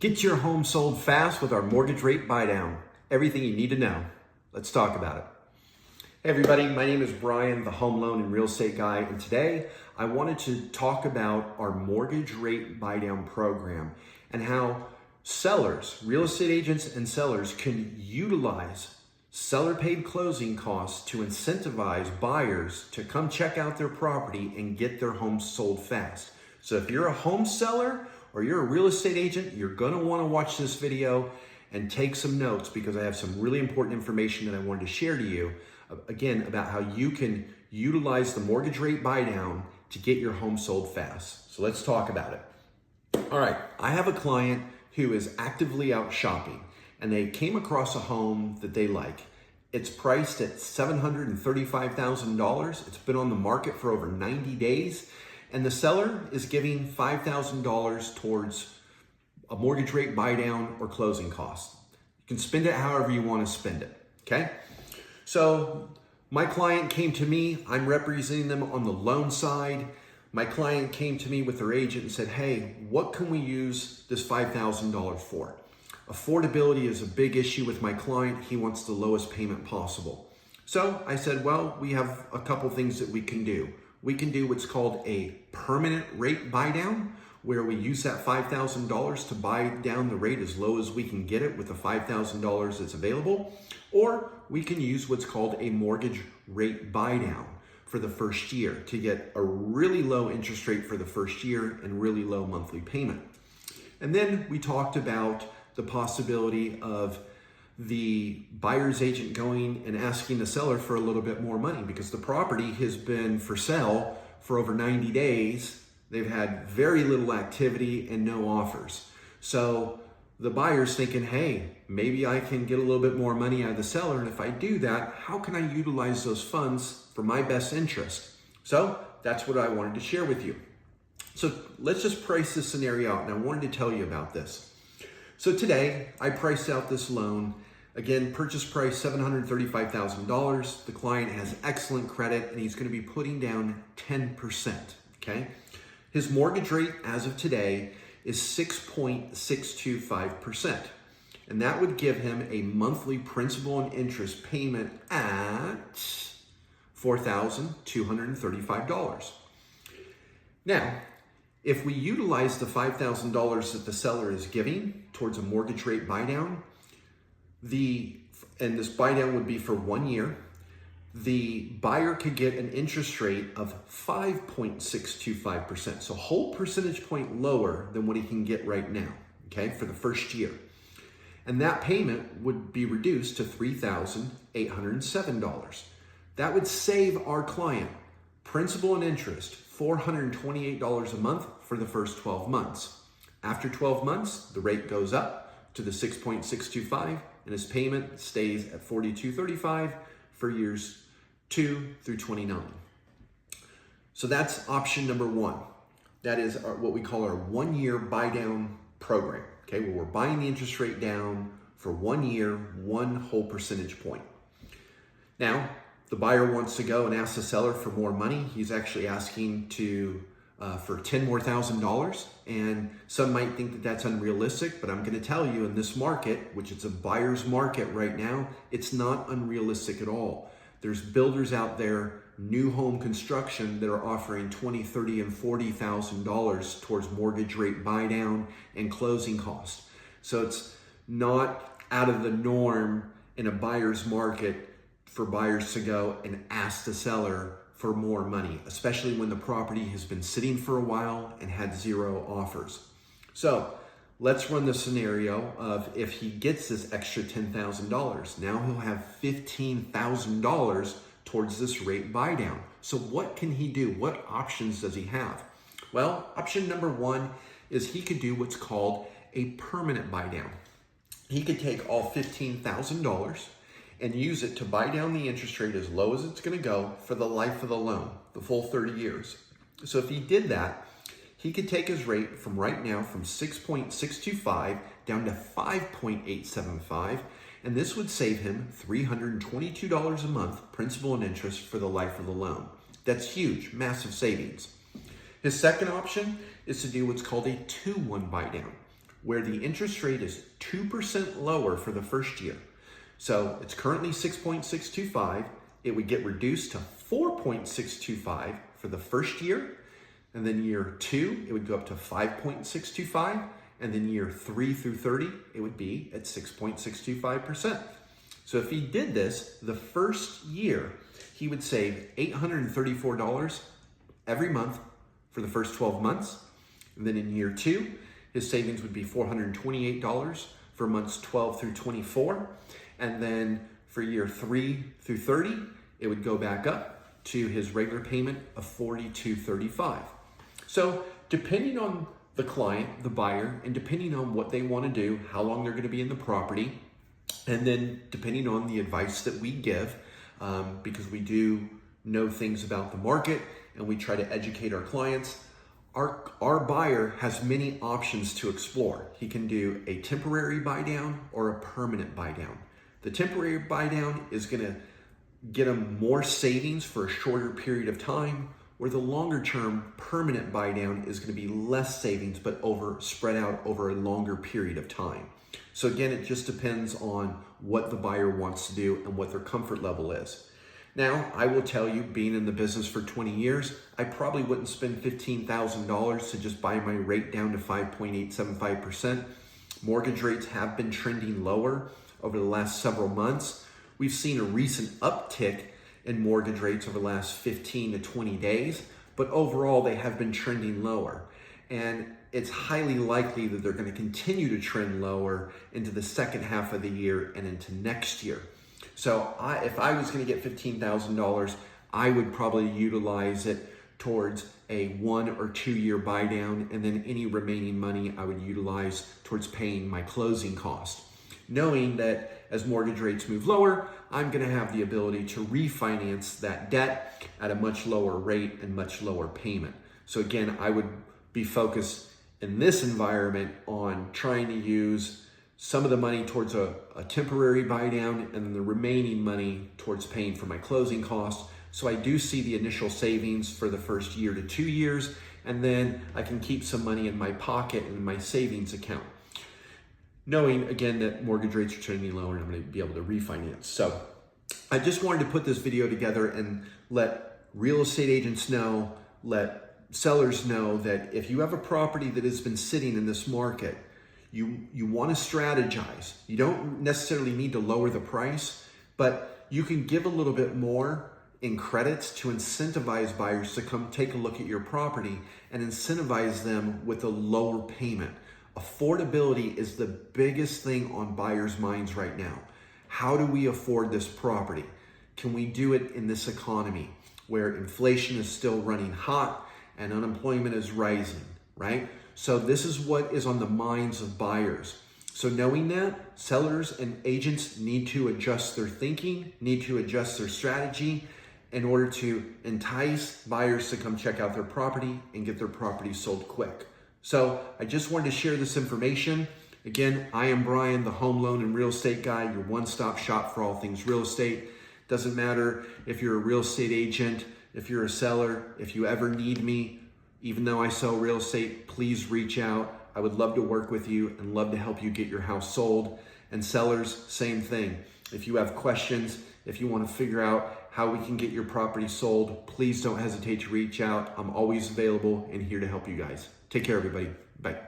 Get your home sold fast with our mortgage rate buy down. Everything you need to know. Let's talk about it. Hey everybody, my name is Brian, the home loan and real estate guy, and today I wanted to talk about our mortgage rate buy down program and how sellers, real estate agents and sellers can utilize seller paid closing costs to incentivize buyers to come check out their property and get their home sold fast. So if you're a home seller or you're a real estate agent, you're gonna wanna watch this video and take some notes because I have some really important information that I wanted to share to you, again, about how you can utilize the mortgage rate buy down to get your home sold fast. So let's talk about it. All right, I have a client who is actively out shopping and they came across a home that they like. It's priced at $735,000. It's been on the market for over 90 days. And the seller is giving $5,000 towards a mortgage rate buy down or closing costs. You can spend it however you want to spend it, okay? So my client came to me, I'm representing them on the loan side. My client came to me with their agent and said, hey, what can we use this $5,000 for? Affordability is a big issue with my client. He wants the lowest payment possible. So I said, well, we have a couple things that we can do. We can do what's called a permanent rate buy down, where we use that $5,000 to buy down the rate as low as we can get it with the $5,000 that's available. Or we can use what's called a mortgage rate buy down for the first year to get a really low interest rate for the first year and really low monthly payment. And then we talked about the possibility of the buyer's agent going and asking the seller for a little bit more money because the property has been for sale for over 90 days. They've had very little activity and no offers. So the buyer's thinking, hey, maybe I can get a little bit more money out of the seller. And if I do that, how can I utilize those funds for my best interest? So that's what I wanted to share with you. So let's just price this scenario out. And I wanted to tell you about this. So today I priced out this loan. Again, purchase price $735,000. The client has excellent credit and he's going to be putting down 10%, okay? His mortgage rate as of today is 6.625%. And that would give him a monthly principal and interest payment at $4,235. Now, if we utilize the $5,000 that the seller is giving towards a mortgage rate buy down, and this buy down would be for 1 year, the buyer could get an interest rate of 5.625%. So a whole percentage point lower than what he can get right now, okay, for the first year. And that payment would be reduced to $3,807. That would save our client principal and interest $428 a month for the first 12 months. After 12 months, the rate goes up to the 6.625 and his payment stays at $4,235 for years 2 through 29. So that's option number one. That is what we call our 1 year buy down program, okay, where we're buying the interest rate down for 1 year, 1 whole percentage point. Now, the buyer wants to go and ask the seller for more money. He's actually asking for $10,000 more, and some might think that that's unrealistic, but I'm going to tell you in this market, which it's a buyer's market right now, it's not unrealistic at all. There's builders out there, new home construction, that are offering $20,000, $30,000, and $40,000 towards mortgage rate buy down and closing costs. So it's not out of the norm in a buyer's market for buyers to go and ask the seller for more money, especially when the property has been sitting for a while and had 0 offers. So let's run the scenario of if he gets this extra $10,000, now he'll have $15,000 towards this rate buy down. So what can he do? What options does he have? Well, option number one is he could do what's called a permanent buy down. He could take all $15,000 and use it to buy down the interest rate as low as it's going to go for the life of the loan, the full 30 years. So if he did that, he could take his rate from right now from 6.625 down to 5.875, and this would save him $322 a month principal and interest for the life of the loan. That's huge, massive savings. His second option is to do what's called a 2-1 buy down. where the interest rate is 2% lower for the first year. So it's currently 6.625. It would get reduced to 4.625 for the first year. And then year 2, it would go up to 5.625. And then year 3 through 30, it would be at 6.625%. So if he did this the first year, he would save $834 every month for the first 12 months. And then in year 2, his savings would be $428 for months 12 through 24. And then for year 3 through 30, it would go back up to his regular payment of $42.35. So depending on the client, the buyer, and depending on what they want to do, how long they're going to be in the property, and then depending on the advice that we give, because we do know things about the market and we try to educate our clients, our buyer has many options to explore. He can do a temporary buy down or a permanent buy down. The temporary buy down is going to get him more savings for a shorter period of time, where the longer term permanent buy down is going to be less savings but spread out over a longer period of time. So again, it just depends on what the buyer wants to do and what their comfort level is. Now, I will tell you, being in the business for 20 years, I probably wouldn't spend $15,000 to just buy my rate down to 5.875%. Mortgage rates have been trending lower over the last several months. We've seen a recent uptick in mortgage rates over the last 15 to 20 days, but overall they have been trending lower. And it's highly likely that they're going to continue to trend lower into the second half of the year and into next year. So if I was going to get $15,000, I would probably utilize it towards a 1 or 2 year buy down, and then any remaining money I would utilize towards paying my closing cost, knowing that as mortgage rates move lower, I'm going to have the ability to refinance that debt at a much lower rate and much lower payment. So again, I would be focused in this environment on trying to use some of the money towards a temporary buy down and then the remaining money towards paying for my closing costs. So I do see the initial savings for the first year to 2 years, and then I can keep some money in my pocket and in my savings account, knowing again that mortgage rates are trending lower and I'm going to be able to refinance. So I just wanted to put this video together and let real estate agents know, let sellers know that if you have a property that has been sitting in this market, you want to strategize. You don't necessarily need to lower the price, but you can give a little bit more in credits to incentivize buyers to come take a look at your property and incentivize them with a lower payment. Affordability is the biggest thing on buyers' minds right now. How do we afford this property? Can we do it in this economy where inflation is still running hot and unemployment is rising, right? So this is what is on the minds of buyers. So knowing that, sellers and agents need to adjust their thinking, need to adjust their strategy in order to entice buyers to come check out their property and get their property sold quick. So I just wanted to share this information. Again, I am Brian, the home loan and real estate guy, your one-stop shop for all things real estate. Doesn't matter if you're a real estate agent, if you're a seller, if you ever need me, even though I sell real estate, please reach out. I would love to work with you and love to help you get your house sold. And sellers, same thing. If you have questions, if you want to figure out how we can get your property sold, please don't hesitate to reach out. I'm always available and here to help you guys. Take care, everybody. Bye.